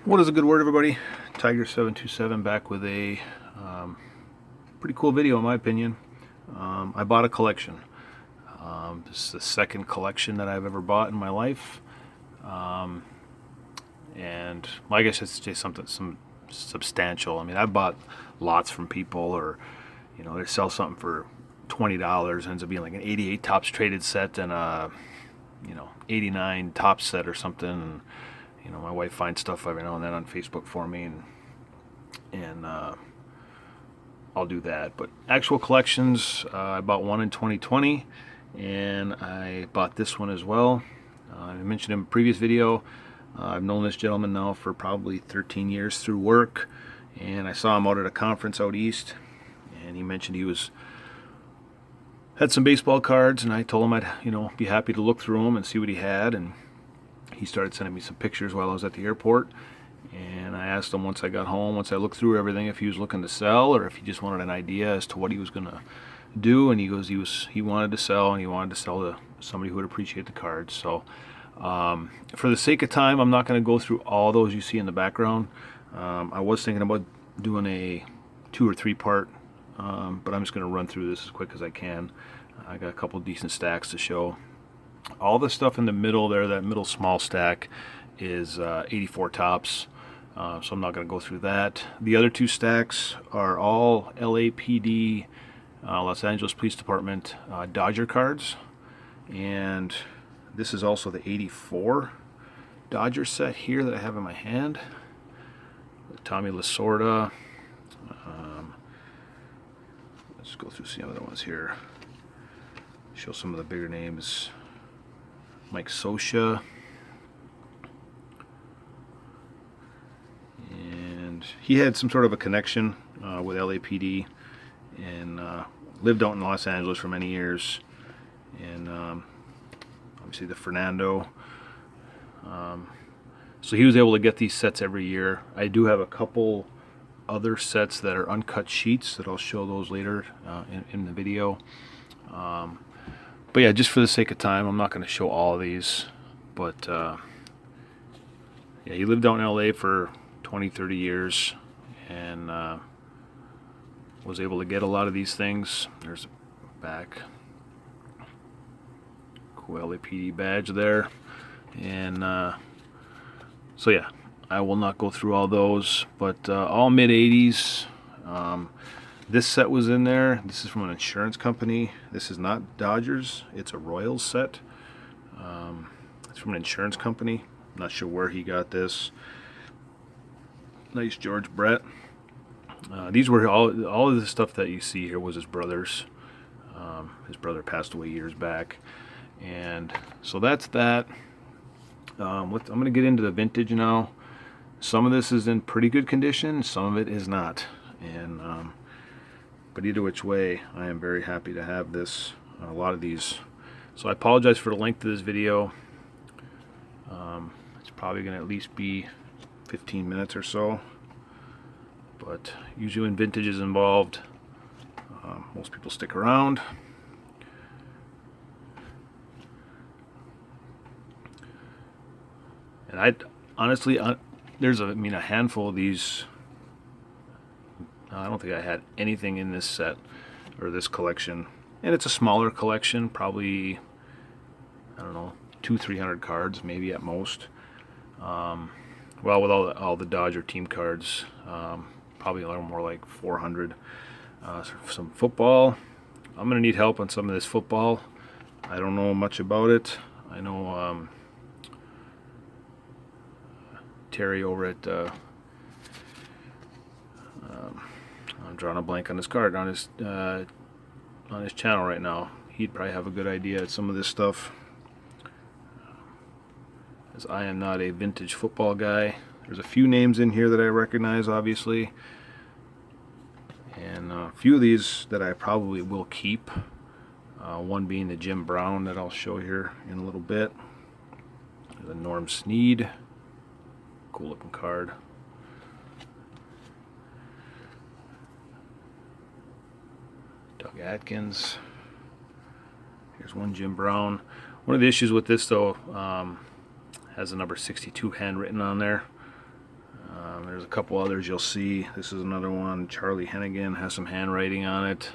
What is a good word, everybody? Tiger727 back with a pretty cool video, in my opinion. I bought a collection. This is the second collection that I've ever bought in my life, and well, I guess it's just some substantial. I mean, I bought lots from people, or they sell something for $20, ends up being like an 88 tops traded set and a 89 tops set or something. And, my wife finds stuff every now and then on Facebook for me, and I'll do that. But actual collections, I bought one in 2020, and I bought this one as well. I mentioned in a previous video, I've known this gentleman now for probably 13 years through work, and I saw him out at a conference out east, and he mentioned he had some baseball cards, and I told him I'd be happy to look through them and see what he had. And he started sending me some pictures while I was at the airport, and I asked him once I looked through everything, if he was looking to sell or if he just wanted an idea as to what he was going to do. And he goes he wanted to sell, and he wanted to sell to somebody who would appreciate the cards. So for the sake of time, I'm not going to go through all those you see in the background. I was thinking about doing a 2 or 3 part, but I'm just going to run through this as quick as I can. I got a couple decent stacks to show. All the stuff in the middle there, that middle small stack, is 84 tops, so I'm not going to go through that. The other 2 stacks are all LAPD, Los Angeles Police Department Dodger cards, and this is also the 84 Dodger set here that I have in my hand. Tommy Lasorda. Let's go through some other ones here. Show some of the bigger names. Mike Scioscia, and he had some sort of a connection with LAPD, and lived out in Los Angeles for many years. And obviously the Fernando. So he was able to get these sets every year. I do have a couple other sets that are uncut sheets that I'll show those later in the video. But yeah, just for the sake of time, I'm not going to show all of these. But yeah, he lived out in LA for 20, 30 years, and was able to get a lot of these things. There's a back. Cool LAPD badge there. And so yeah, I will not go through all those, but all mid 80s. This set was in there. This is from an insurance company. This is not Dodgers. It's a Royals set. It's from an insurance company. I'm not sure where he got this. Nice George Brett. These were all of the stuff that you see here was his brother's. His brother passed away years back, and so that's that. I'm going to get into the vintage now. Some of this is in pretty good condition. Some of it is not, and but either which way, I am very happy to have this. A lot of these. So I apologize for the length of this video. It's probably going to at least be 15 minutes or so. But usually when vintage is involved, most people stick around. And I honestly, there's a handful of these. I don't think I had anything in this set or this collection, and it's a smaller collection, probably, I don't know, 200-300 cards maybe at most. Well, with all the Dodger team cards, probably a little more like 400. Some football. I'm gonna need help on some of this football. I don't know much about it. I know Terry over at I'm drawing a blank on his card on his channel right now. He'd probably have a good idea at some of this stuff, as I am not a vintage football guy. There's a few names in here that I recognize, obviously, and a few of these that I probably will keep. One being the Jim Brown that I'll show here in a little bit. The Norm Snead, cool looking card. Doug Atkins. Here's one Jim Brown. One of the issues with this, though, has the number 62 handwritten on there. There's a couple others you'll see. This is another one. Charlie Hennigan has some handwriting on it.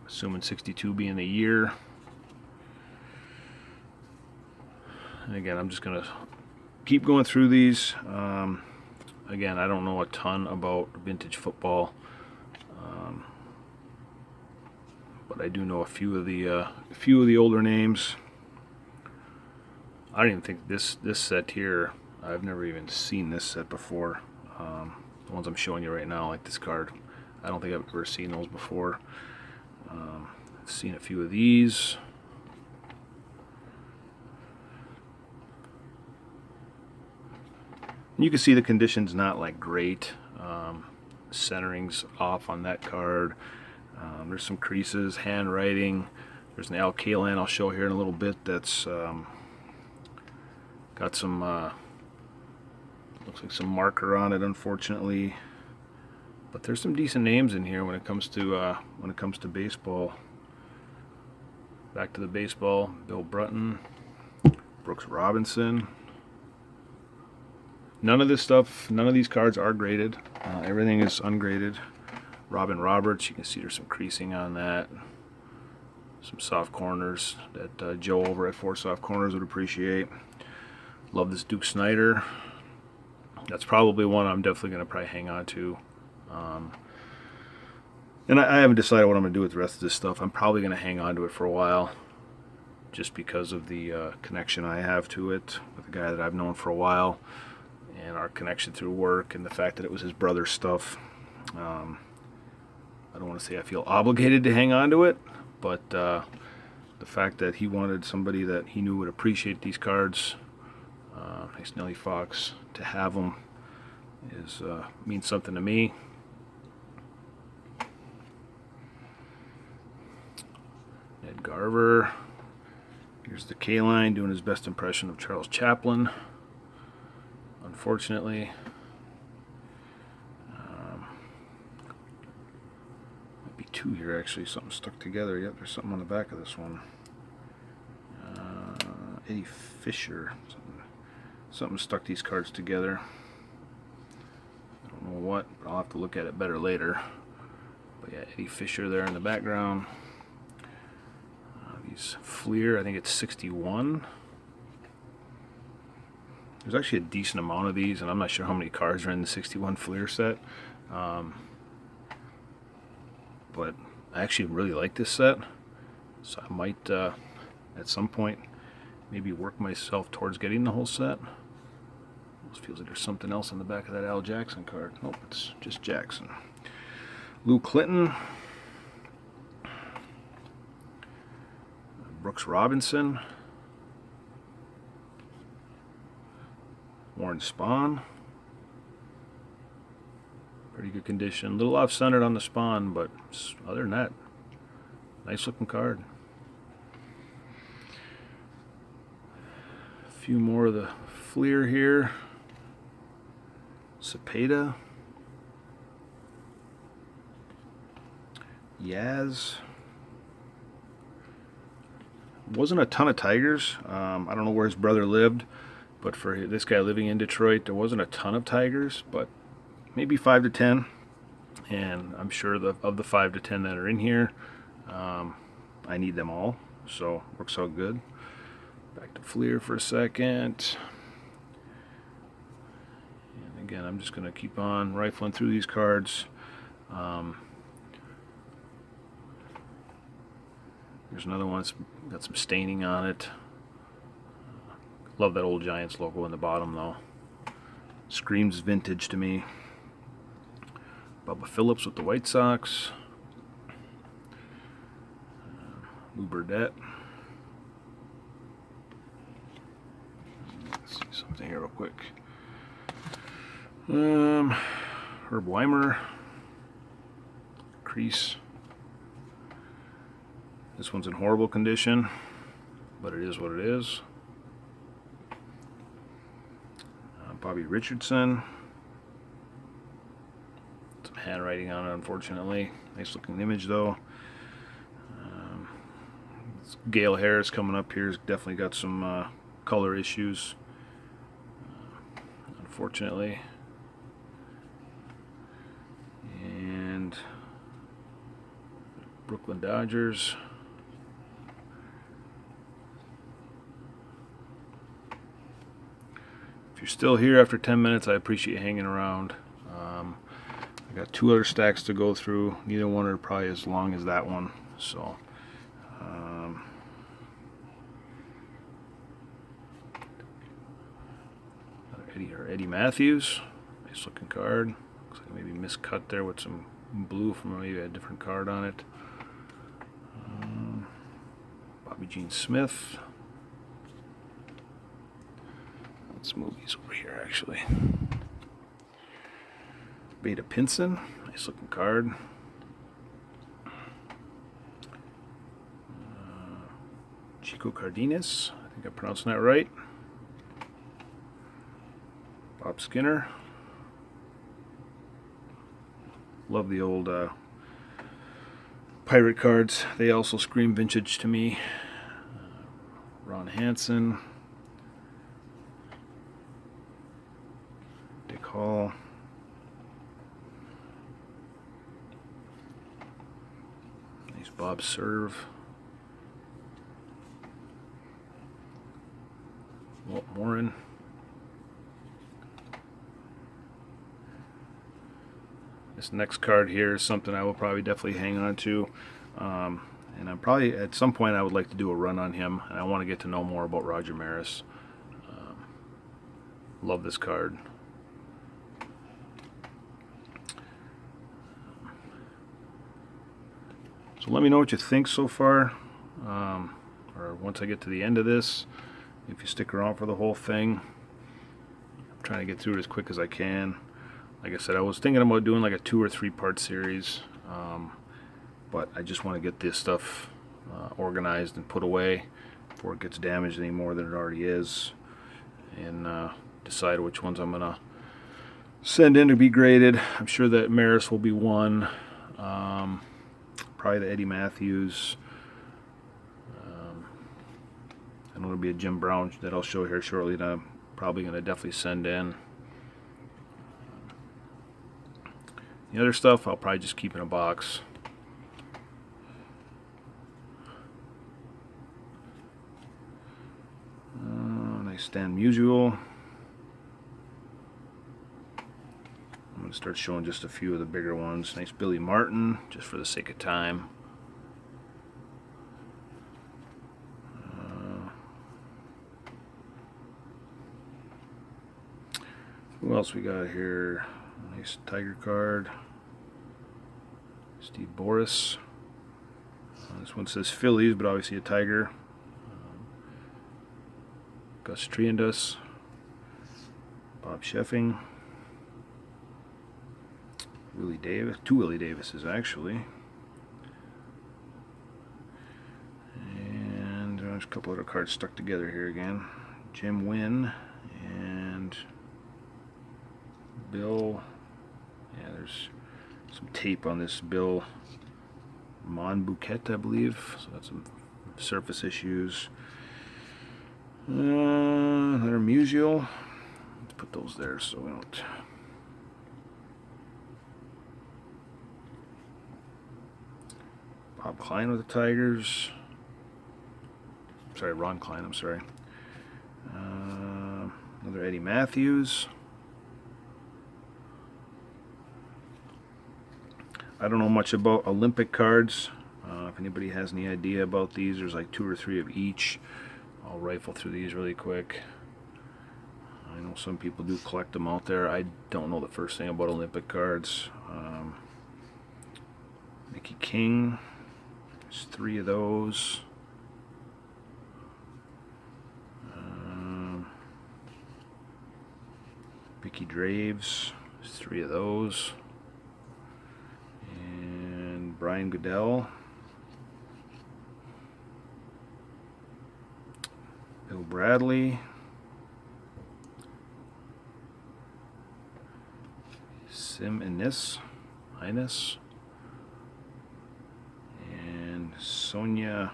Assuming 62 being the year. And again, I'm just going to keep going through these. Again, I don't know a ton about vintage football, but I do know a few of the older names. I don't even think this set here. I've never even seen this set before. The ones I'm showing you right now, like this card, I don't think I've ever seen those before. I've seen a few of these. You can see the condition's not like great. Centering's off on that card. There's some creases, handwriting. There's an Al Kaline I'll show here in a little bit that's got some looks like some marker on it, unfortunately. But there's some decent names in here when it comes to baseball. Back to the baseball, Bill Brutton, Brooks Robinson. None of this stuff, none of these cards are graded. Everything is ungraded. Robin Roberts, you can see there's some creasing on that. Some soft corners that Joe over at Four Soft Corners would appreciate. Love this Duke Snider. That's probably one I'm definitely going to probably hang on to. And I haven't decided what I'm going to do with the rest of this stuff. I'm probably going to hang on to it for a while, just because of the connection I have to it with a guy that I've known for a while, and our connection through work, and the fact that it was his brother's stuff. I don't want to say I feel obligated to hang on to it, but the fact that he wanted somebody that he knew would appreciate these cards, nice Nellie Fox, to have them is means something to me. Ned Garver. Here's the Kaline doing his best impression of Charles Chaplin. Unfortunately, might be two here actually. Something stuck together. Yep, there's something on the back of this one. Eddie Fisher. Something stuck these cards together. I don't know what, but I'll have to look at it better later. But yeah, Eddie Fisher there in the background. These Fleer, I think it's 61. There's actually a decent amount of these, and I'm not sure how many cards are in the 61 Fleer set. But I actually really like this set, so I might, at some point, maybe work myself towards getting the whole set. Almost feels like there's something else on the back of that Al Jackson card. Nope, it's just Jackson. Lou Clinton. Brooks Robinson. Warren Spahn. Pretty good condition. A little off-centered on the Spahn, but other than that, nice looking card. A few more of the Fleer here. Cepeda. Yaz. Wasn't a ton of Tigers. I don't know where his brother lived, but for this guy living in Detroit, there wasn't a ton of Tigers, but maybe 5 to 10. And I'm sure of the 5 to 10 that are in here, I need them all, so works out good. Back to Fleer for a second. And again, I'm just going to keep on rifling through these cards. There's another one that's got some staining on it. Love that old Giants logo in the bottom, though. Screams vintage to me. Bubba Phillips with the White Sox. Lou Burdett. Let's see something here real quick. Herb Weimer. Crease. This one's in horrible condition, but it is what it is. Bobby Richardson. Some handwriting on it, unfortunately. Nice looking image, though. Gale Harris coming up here has definitely got some color issues. unfortunately. And Brooklyn Dodgers. If you're still here after 10 minutes, I appreciate you hanging around. I got 2 other stacks to go through. Neither one are probably as long as that one. So, Eddie Matthews, nice looking card. Looks like maybe miscut there with some blue from maybe a different card on it. Bobby Gene Smith. Let's move these over here actually. Beta Pinson, nice looking card. Chico Cardenas, I think I'm pronouncing that right. Bob Skinner. Love the old pirate cards. They also scream vintage to me. Ron Hansen. Dick Hall. Nice Bob Serve. Walt Morin. This next card here is something I will probably definitely hang on to. And I'm probably, at some point, I would like to do a run on him. And I want to get to know more about Roger Maris. Love this card. So let me know what you think so far. Or once I get to the end of this, if you stick around for the whole thing. I'm trying to get through it as quick as I can. Like I said, I was thinking about doing like a 2 or 3 part series, but I just want to get this stuff organized and put away before it gets damaged any more than it already is, and decide which ones I'm going to send in to be graded. I'm sure that Maris will be one, probably the Eddie Matthews. I know it'll be a Jim Brown that I'll show here shortly that I'm probably going to definitely send in. The other stuff I'll probably just keep in a box. Nice Stan Musial. I'm going to start showing just a few of the bigger ones. Nice Billy Martin, just for the sake of time. Who else we got here? Nice Tiger card. Steve Boris. This one says Phillies, but obviously a Tiger. Gus Triandus. Bob Sheffing. Willie Davis. 2 Willie Davises, actually. And there's a couple other cards stuck together here again. Jim Wynn and Bill. Yeah, there's some tape on this Bill Monbouquet, I believe. So that's some surface issues. Another Musial. Let's put those there so we don't. Bob Klein with the Tigers. Sorry, Ron Klein, I'm sorry. Another Eddie Matthews. I don't know much about Olympic cards. If anybody has any idea about these, there's like 2 or 3 of each. I'll rifle through these really quick. I know some people do collect them out there. I don't know the first thing about Olympic cards. Mickey King. There's 3 of those. Vicky Draves. There's 3 of those. And Brian Goodell. Bill Bradley. Sim Innes. And Sonia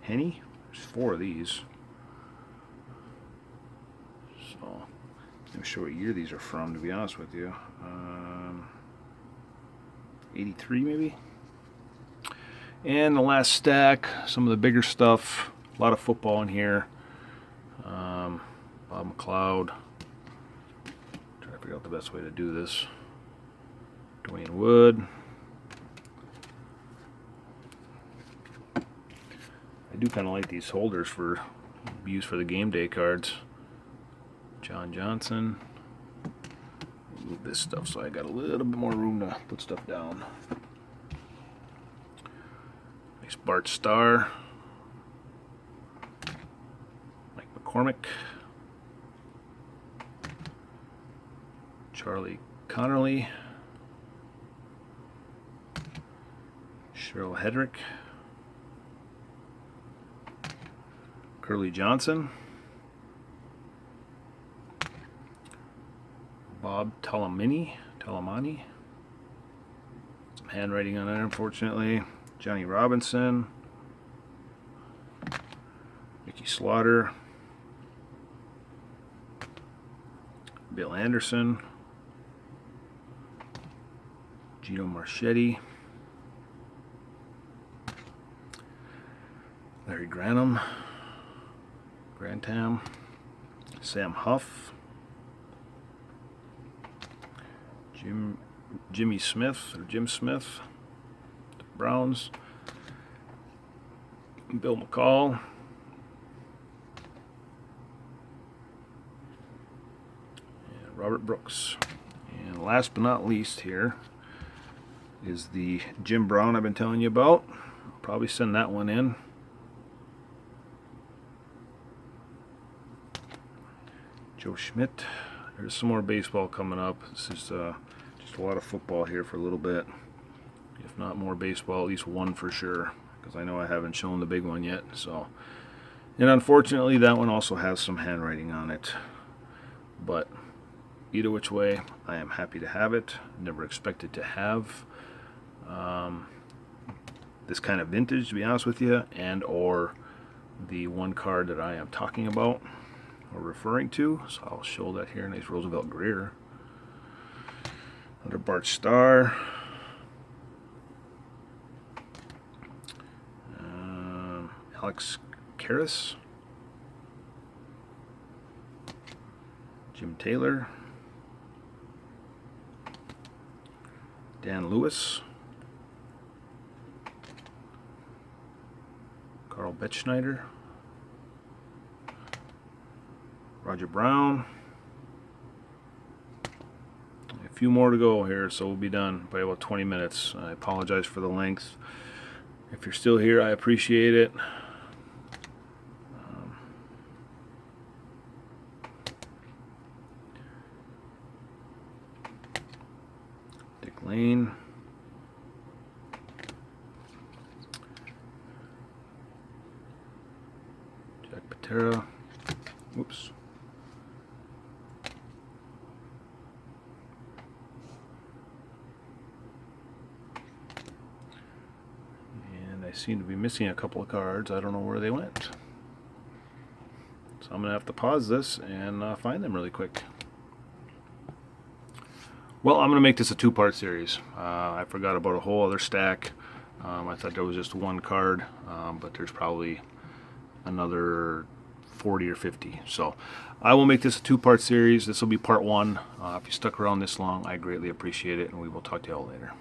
Henney. There's 4 of these. So I'm not sure what year these are from, to be honest with you. 83 maybe. And the last stack, some of the bigger stuff. A lot of football in here. Bob McLeod. Trying to figure out the best way to do this. Dwayne Wood. I do kind of like these holders for use for the game day cards. John Johnson. Move this stuff so I got a little bit more room to put stuff down. Nice Bart Starr. Mike McCormick. Charlie Connerly. Cheryl Hedrick. Curly Johnson. Bob Talamani. Some handwriting on there, unfortunately. Johnny Robinson. Mickey Slaughter. Bill Anderson. Gino Marchetti. Larry Grantham. Sam Huff. Jim Smith, the Browns. Bill McCall. And Robert Brooks. And last but not least here is the Jim Brown I've been telling you about. I'll probably send that one in. Joe Schmidt. There's some more baseball coming up. This is just a lot of football here for a little bit. If not more baseball, at least one for sure, because I know I haven't shown the big one yet. So, and unfortunately, that one also has some handwriting on it. But either which way, I am happy to have it. Never expected to have this kind of vintage, to be honest with you, and or the one card that I am talking about or referring to. So I'll show that here. Nice Roosevelt Greer. Another Bart Starr. Alex Karras. Jim Taylor. Dan Lewis. Carl Betschneider. Roger Brown. A few more to go here, so we'll be done by about 20 minutes. I apologize for the length. If you're still here, I appreciate it. Dick Lane. Jack Patera. Whoops. I seem to be missing a couple of cards. I don't know where they went. So I'm going to have to pause this and find them really quick. Well, I'm going to make this a two-part series. I forgot about a whole other stack. I thought there was just one card, but there's probably another 40 or 50. So I will make this a two-part series. This will be part one. If you stuck around this long, I greatly appreciate it, and we will talk to you all later.